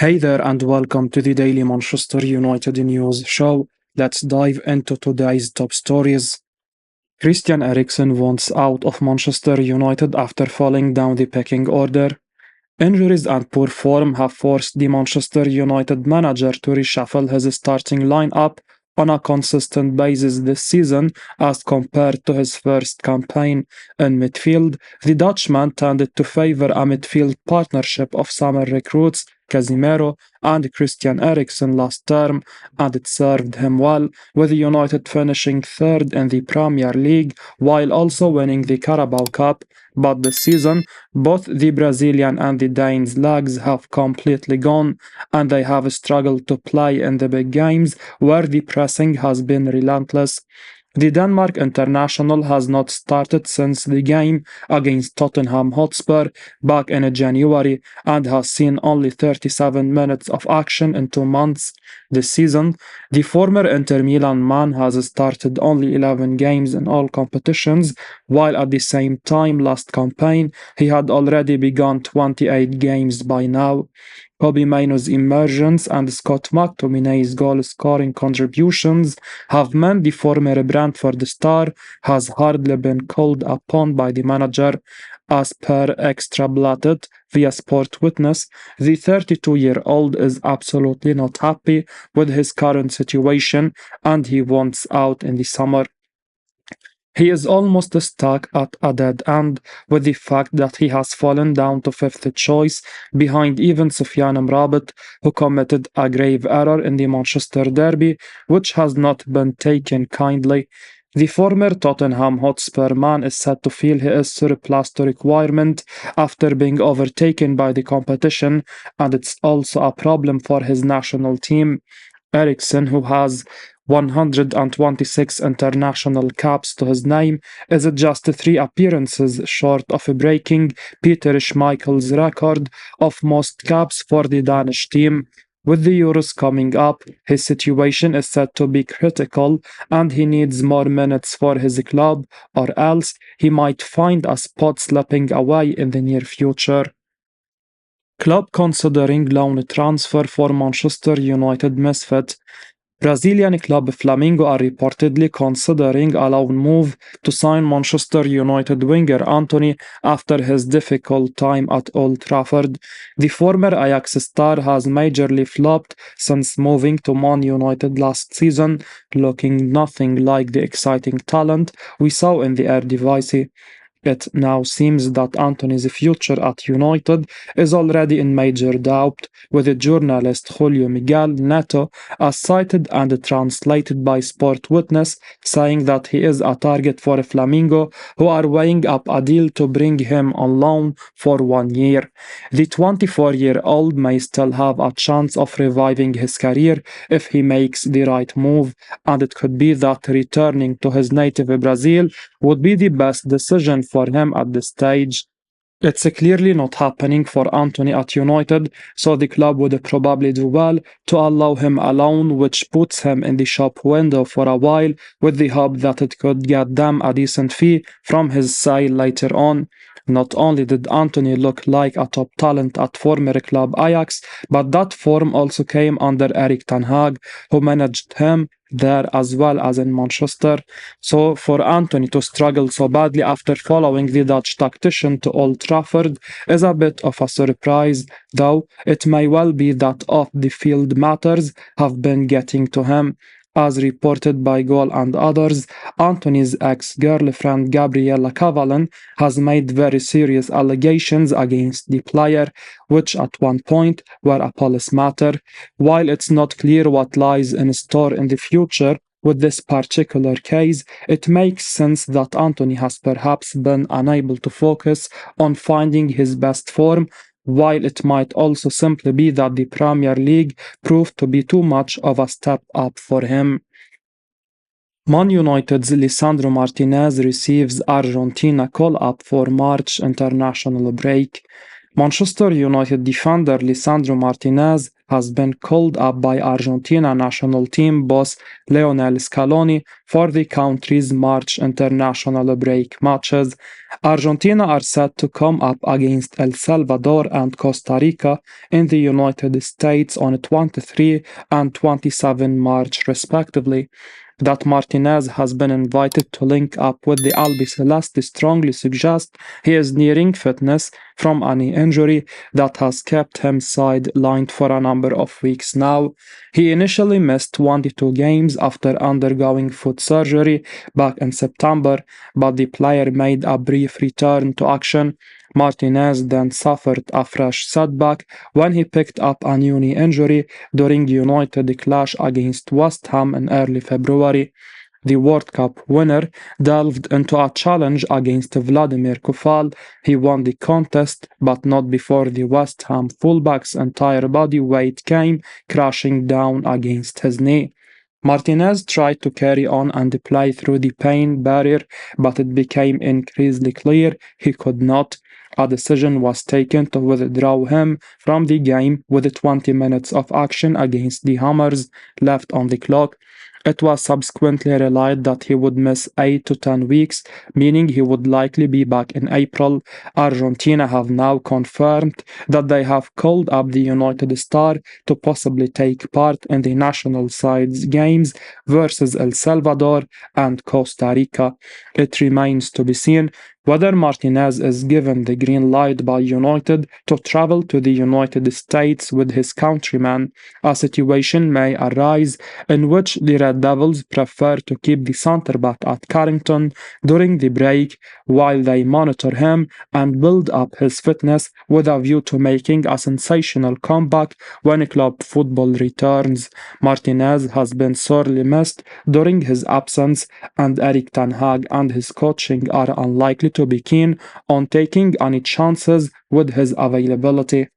Hey there and welcome to the Daily Manchester United News Show. Let's dive into today's top stories. Christian Eriksen wants out of Manchester United after falling down the pecking order. Injuries and poor form have forced the Manchester United manager to reshuffle his starting lineup on a consistent basis this season as compared to his first campaign. In midfield, the Dutchman tended to favour a midfield partnership of summer recruits Casemiro and Christian Eriksen last term, and it served him well, with United finishing third in the Premier League while also winning the Carabao Cup. But this season, both the Brazilian and the Danes' legs have completely gone, and they have struggled to play in the big games where the pressing has been relentless. The Denmark international has not started since the game against Tottenham Hotspur back in January and has seen only 37 minutes of action in 2 months this season. The former Inter Milan man has started only 11 games in all competitions, while at the same time last campaign he had already begun 28 games by now. Kobbie Mainoo's emergence and Scott McTominay's goal-scoring contributions have meant the former Brentford star has hardly been called upon by the manager. As per Extrabladet via Sport Witness, the 32-year-old is absolutely not happy with his current situation and he wants out in the summer. He is almost stuck at a dead end with the fact that he has fallen down to fifth choice behind even Sufyan Amrabat, who committed a grave error in the Manchester derby, which has not been taken kindly. The former Tottenham Hotspur man is said to feel he is surplus to requirement after being overtaken by the competition, and it's also a problem for his national team. Erikson, who has 126 international caps to his name, is just 3 appearances short of breaking Peter Schmeichel's record of most caps for the Danish team. With the Euros coming up, his situation is said to be critical and he needs more minutes for his club, or else he might find a spot slipping away in the near future. Club considering loan transfer for Manchester United misfit. Brazilian club Flamengo are reportedly considering a loan move to sign Manchester United winger Antony after his difficult time at Old Trafford. The former Ajax star has majorly flopped since moving to Man United last season, looking nothing like the exciting talent we saw in the Eredivisie. It now seems that Antony's future at United is already in major doubt, with the journalist Julio Miguel Neto, as cited and translated by Sport Witness, saying that he is a target for Flamengo, who are weighing up a deal to bring him on loan for 1 year. The 24-year-old may still have a chance of reviving his career if he makes the right move, and it could be that returning to his native Brazil would be the best decision for him at this stage. It's clearly not happening for Antony at United, so the club would probably do well to allow him a loan, which puts him in the shop window for a while, with the hope that it could get them a decent fee from his side later on. Not only did Antony look like a top talent at former club Ajax, but that form also came under Erik ten Hag, who managed him there as well as in Manchester. So for Antony to struggle so badly after following the Dutch tactician to Old Trafford is a bit of a surprise, though it may well be that off-the-field matters have been getting to him. As reported by Goal and others, Antony's ex-girlfriend Gabriella Cavallen has made very serious allegations against the player, which at one point were a police matter. While it's not clear what lies in store in the future with this particular case, it makes sense that Antony has perhaps been unable to focus on finding his best form, while it might also simply be that the Premier League proved to be too much of a step up for him. Man United's Lisandro Martinez receives Argentina call-up for March international break. Manchester United defender Lisandro Martinez has been called up by Argentina national team boss Lionel Scaloni for the country's March international break matches. Argentina are set to come up against El Salvador and Costa Rica in the United States on 23 and 27 March respectively. That Martinez has been invited to link up with the Albiceleste strongly suggests he is nearing fitness from any injury that has kept him sidelined for a number of weeks now. He initially missed 22 games after undergoing foot surgery back in September, but the player made a brief return to action. Martinez then suffered a fresh setback when he picked up a new knee injury during United clash against West Ham in early February. The World Cup winner delved into a challenge against Vladimir Kufal. He won the contest, but not before the West Ham fullback's entire body weight came crashing down against his knee. Martinez tried to carry on and play through the pain barrier, but it became increasingly clear he could not. A decision was taken to withdraw him from the game with 20 minutes of action against the Hammers left on the clock. It was subsequently realized that he would miss 8 to 10 weeks, meaning he would likely be back in April. Argentina have now confirmed that they have called up the United star to possibly take part in the national side's games versus El Salvador and Costa Rica. It remains to be seen whether Martinez is given the green light by United to travel to the United States with his countrymen. A situation may arise in which the Red Devils prefer to keep the centre-back at Carrington during the break while they monitor him and build up his fitness with a view to making a sensational comeback when club football returns. Martinez has been sorely missed during his absence, and Erik ten Hag and his coaching are unlikely to be keen on taking any chances with his availability.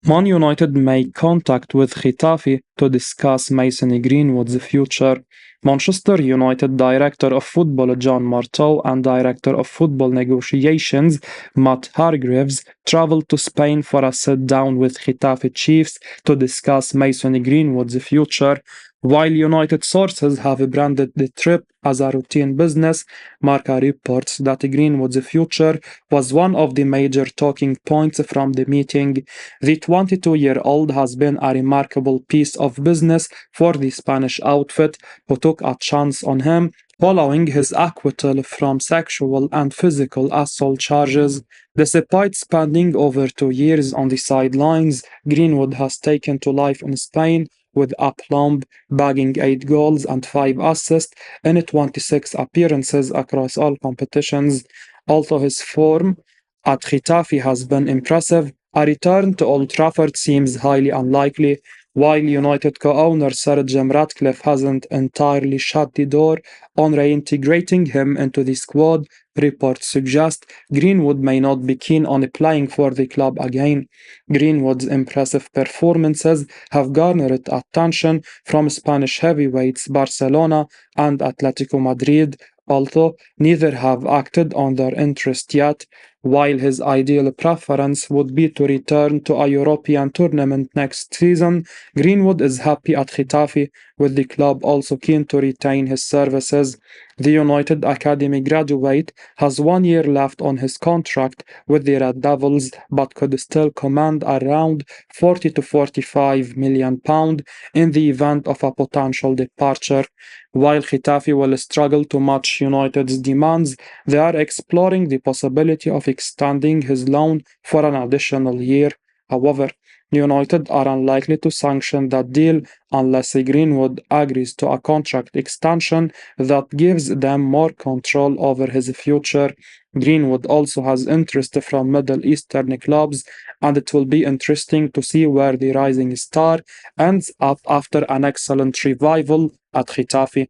Man United made contact with Getafe to discuss Mason Greenwood's future. Manchester United Director of Football John Marteau and Director of Football Negotiations Matt Hargreaves traveled to Spain for a sit-down with Getafe chiefs to discuss Mason Greenwood's future. While United sources have branded the trip as a routine business, Marca reports that Greenwood's future was one of the major talking points from the meeting. The 22-year-old has been a remarkable piece of business for the Spanish outfit, who took a chance on him following his acquittal from sexual and physical assault charges. Despite spending over 2 years on the sidelines, Greenwood has taken to life in Spain with aplomb, bagging 8 goals and 5 assists in 26 appearances across all competitions. Although his form at Getafe has been impressive, a return to Old Trafford seems highly unlikely. While United co-owner Sir Jim Ratcliffe hasn't entirely shut the door on reintegrating him into the squad, reports suggest Greenwood may not be keen on playing for the club again. Greenwood's impressive performances have garnered attention from Spanish heavyweights Barcelona and Atletico Madrid, although neither have acted on their interest yet. While his ideal preference would be to return to a European tournament next season, Greenwood is happy at Getafe, with the club also keen to retain his services. The United Academy graduate has 1 year left on his contract with the Red Devils, but could still command around 40 to 45 million pounds in the event of a potential departure. While Getafe will struggle to match United's demands, they are exploring the possibility of extending his loan for an additional year. However, United are unlikely to sanction that deal unless Greenwood agrees to a contract extension that gives them more control over his future. Greenwood also has interest from Middle Eastern clubs, and it will be interesting to see where the rising star ends up after an excellent revival at Getafe.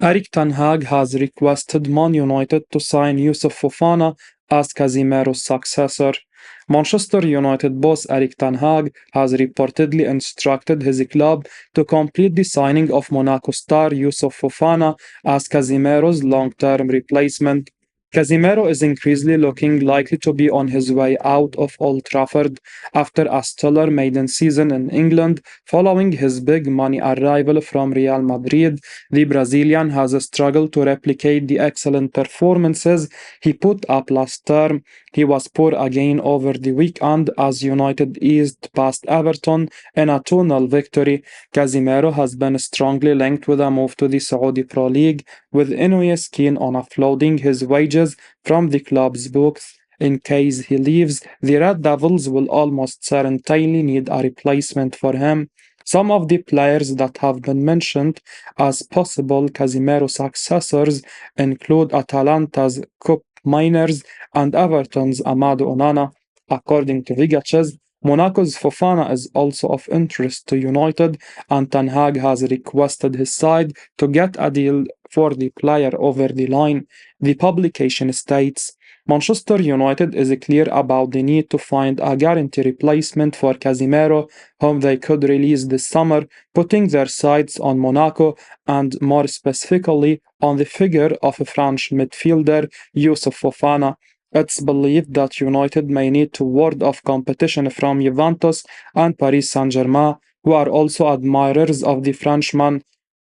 Erik ten Hag has requested Man United to sign Yusuf Fofana as Casemiro's successor. Manchester United boss Erik ten Hag has reportedly instructed his club to complete the signing of Monaco star Yusuf Fofana as Casemiro's long-term replacement. Casemiro is increasingly looking likely to be on his way out of Old Trafford after a stellar maiden season in England following his big money arrival from Real Madrid. The Brazilian has struggled to replicate the excellent performances he put up last term. He was poor again over the weekend as United eased past Everton in a 2-0 victory. Casemiro has been strongly linked with a move to the Saudi Pro League, with Ineos keen on offloading his wages from the club's books. In case he leaves, the Red Devils will almost certainly need a replacement for him. Some of the players that have been mentioned as possible Casemiro successors include Atalanta's Cup Miners and Everton's Amado Onana. According to Vigaches, Monaco's Fofana is also of interest to United, and Ten Hag has requested his side to get a deal for the player over the line. The publication states Manchester United is clear about the need to find a guarantee replacement for Casemiro, whom they could release this summer, putting their sights on Monaco and more specifically on the figure of French midfielder Youssouf Fofana. It's believed that United may need to ward off competition from Juventus and Paris Saint-Germain, who are also admirers of the Frenchman.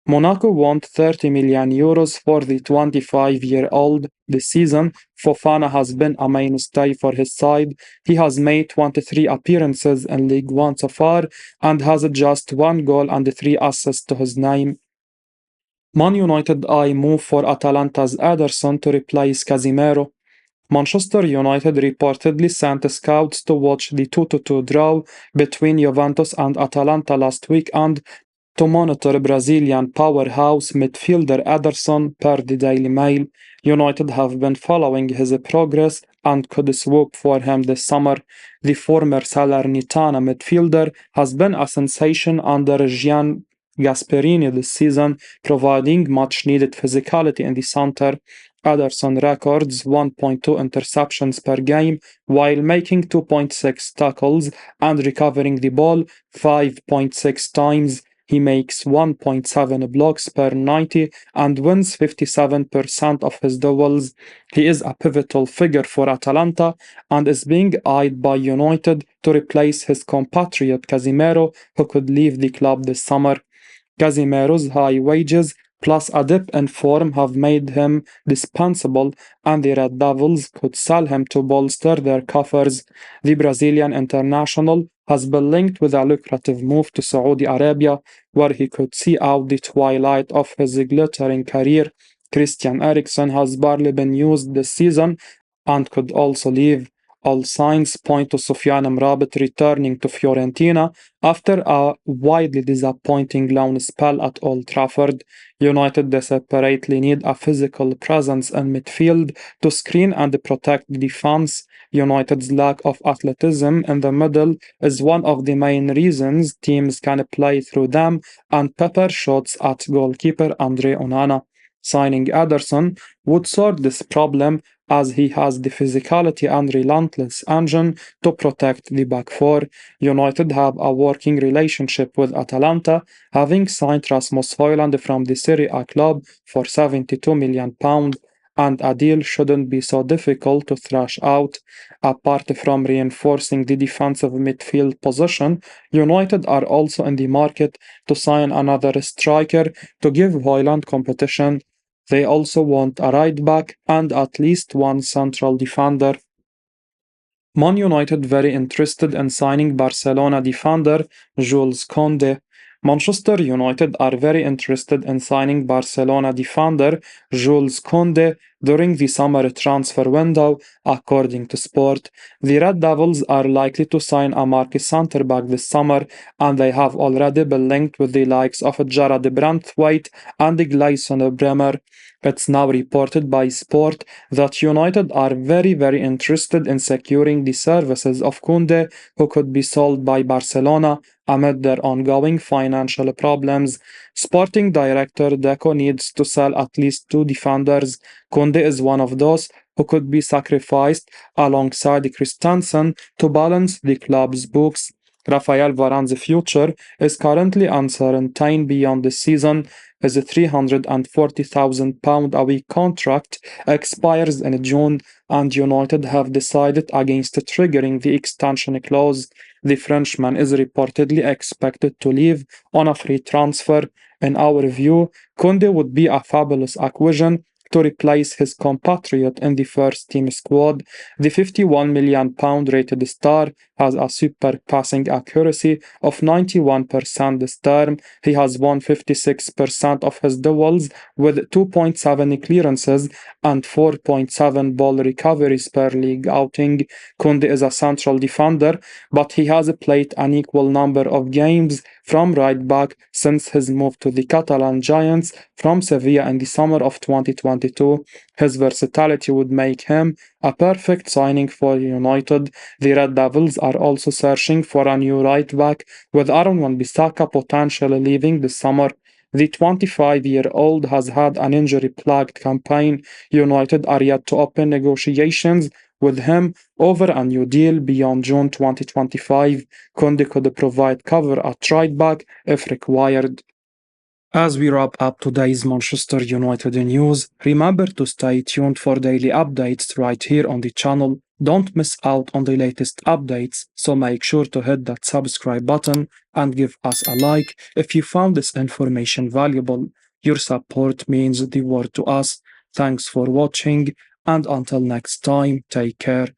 Monaco want 30 million euros for the 25-year-old this season. Fofana has been a mainstay for his side. He has made 23 appearances in League One so far and has just 1 goal and 3 assists to his name. Man United eye move for Atalanta's Ederson to replace Casemiro. Manchester United reportedly sent scouts to watch the 2-2 draw between Juventus and Atalanta last weekend to monitor Brazilian powerhouse midfielder Ederson, per the Daily Mail. United have been following his progress and could swoop for him this summer. The former Salernitana midfielder has been a sensation under Gian Gasperini this season, providing much needed physicality in the center. Ederson records 1.2 interceptions per game while making 2.6 tackles and recovering the ball 5.6 times. He makes 1.7 blocks per 90 and wins 57% of his duels. He is a pivotal figure for Atalanta and is being eyed by United to replace his compatriot Casemiro, who could leave the club this summer. Casemiro's high wages plus a dip in form have made him dispensable, and the Red Devils could sell him to bolster their coffers. The Brazilian international has been linked with a lucrative move to Saudi Arabia, where he could see out the twilight of his glittering career. Christian Eriksen has barely been used this season and could also leave. All signs point to Sofiane Amrabat returning to Fiorentina after a widely disappointing loan spell at Old Trafford. United desperately need a physical presence in midfield to screen and protect the defense. United's lack of athleticism in the middle is one of the main reasons teams can play through them and pepper shots at goalkeeper Andre Onana. Signing Ederson would solve this problem as he has the physicality and relentless engine to protect the back four. United have a working relationship with Atalanta, having signed Rasmus Højlund from the Serie A club for £72 million, and a deal shouldn't be so difficult to thrash out. Apart from reinforcing the defensive midfield position, United are also in the market to sign another striker to give Højlund competition. They also want a right back and at least one central defender. Man United very interested in signing Barcelona defender Jules Koundé. Manchester United are very interested in signing Barcelona defender Jules Koundé during the summer transfer window, according to Sport. The Red Devils are likely to sign a marquee centre-back this summer, and they have already been linked with the likes of Jared Brandtwaite and Gleison Bremer. It's now reported by Sport that United are very interested in securing the services of Koundé, who could be sold by Barcelona amid their ongoing financial problems. Sporting director Deco needs to sell at least 2 defenders. Koundé is one of those who could be sacrificed alongside Christensen to balance the club's books. Rafael Varane's future is currently uncertain beyond the season. His £340,000 a week contract expires in June, and United have decided against triggering the extension clause. The Frenchman is reportedly expected to leave on a free transfer. In our view, Koundé would be a fabulous acquisition to replace his compatriot in the first team squad. The £51 million rated star has a super passing accuracy of 91% this term. He has won 56% of his duels with 2.7 clearances and 4.7 ball recoveries per league outing. Koundé is a central defender, but he has played an equal number of games from right back since his move to the Catalan Giants from Sevilla in the summer of 2022. His versatility would make him a perfect signing for United. The Red Devils are also searching for a new right back, with Aaron Wan-Bissaka potentially leaving this summer. The 25-year-old has had an injury-plagued campaign. United are yet to open negotiations with him over a new deal beyond June 2025. Koundé could provide cover at right back if required. As we wrap up today's Manchester United news, remember to stay tuned for daily updates right here on the channel. Don't miss out on the latest updates, so make sure to hit that subscribe button and give us a like if you found this information valuable. Your support means the world to us. Thanks for watching, and until next time, take care.